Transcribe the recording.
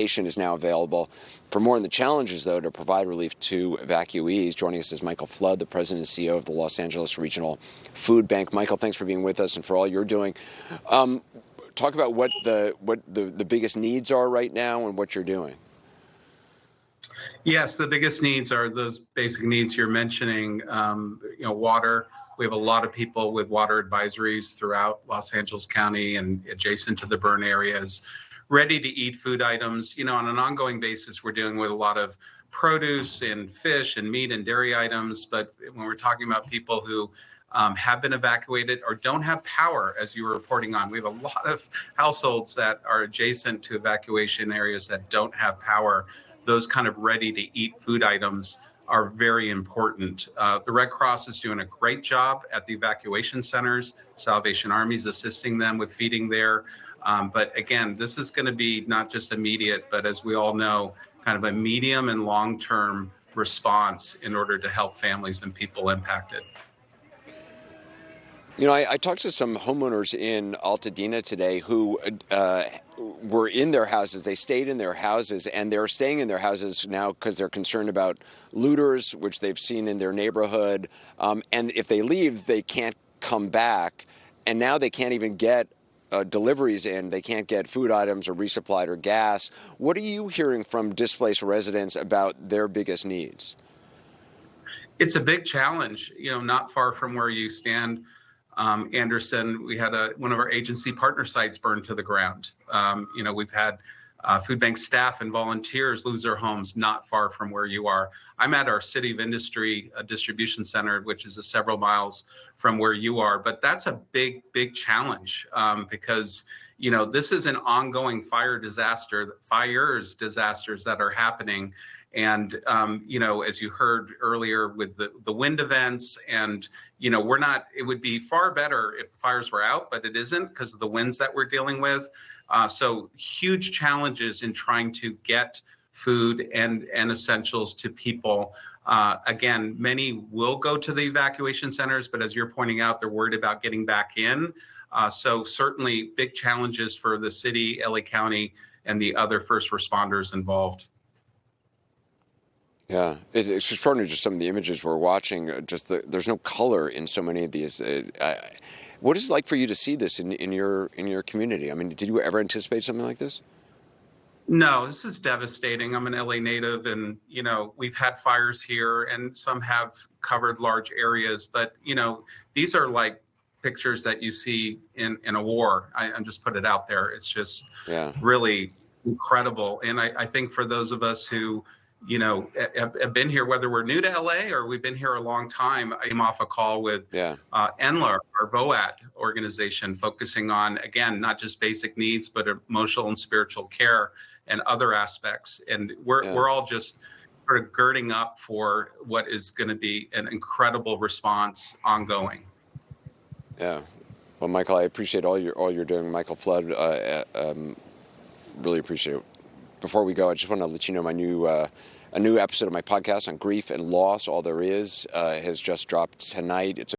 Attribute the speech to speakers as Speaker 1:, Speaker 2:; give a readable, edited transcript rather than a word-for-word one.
Speaker 1: Is now available. For more on the challenges, though, to provide relief to evacuees, joining us is Michael Flood, the president and CEO of the Los Angeles Regional Food Bank. Michael, thanks for being with us and for all you're doing. Talk about what the biggest needs are right now and what you're doing.
Speaker 2: Yes, the biggest needs are those basic needs you're mentioning. Water. We have a lot of people with water advisories throughout Los Angeles County and adjacent to the burn areas. Ready-to-eat food items. On an ongoing basis, we're dealing with a lot of produce and fish and meat and dairy items. But when we're talking about people who have been evacuated or don't have power, as you were reporting on, we have a lot of households that are adjacent to evacuation areas that don't have power. Those kind of ready-to-eat food items are very important. The Red Cross is doing a great job at the evacuation centers. Salvation Army is assisting them with feeding there. But again, this is going to be not just immediate, but as we all know, kind of a medium and long-term response in order to help families and people impacted.
Speaker 1: I talked to some homeowners in Altadena today who were in their houses. They stayed in their houses, and they're staying in their houses now because they're concerned about looters, which they've seen in their neighborhood. And if they leave, they can't come back. And now they can't even get deliveries in. They can't get food items or resupplied or gas. What are you hearing from displaced residents about their biggest needs?
Speaker 2: It's a big challenge, not far from where you stand. Anderson, we had one of our agency partner sites burned to the ground. We've had food bank staff and volunteers lose their homes not far from where you are. I'm at our City of Industry distribution center, which is several miles from where you are. But that's a big, big challenge because, this is an ongoing fires disasters that are happening. And, as you heard earlier with the wind events and, it would be far better if the fires were out, but it isn't because of the winds that we're dealing with. So huge challenges in trying to get food and essentials to people. Again, many will go to the evacuation centers, but as you're pointing out, they're worried about getting back in. So certainly big challenges for the city, LA County, and the other first responders involved.
Speaker 1: Yeah, it's extraordinary just some of the images we're watching. There's no color in so many of these. What is it like for you to see this in your community? I mean, did you ever anticipate something like this?
Speaker 2: No, this is devastating. I'm an LA native and, we've had fires here and some have covered large areas. But, these are like pictures that you see in a war. I'm just put it out there. It's just really incredible. And I think for those of us who, have been here, whether we're new to LA or we've been here a long time. I came off a call with NLAR, our VOAD organization, focusing on, again, not just basic needs, but emotional and spiritual care and other aspects. And we're all just sort of girding up for what is going to be an incredible response ongoing.
Speaker 1: Yeah. Well, Michael, I appreciate all you're doing. Michael Flood, really appreciate it. Before we go, I just want to let you know a new episode of my podcast on grief and loss, All There Is, has just dropped tonight. It's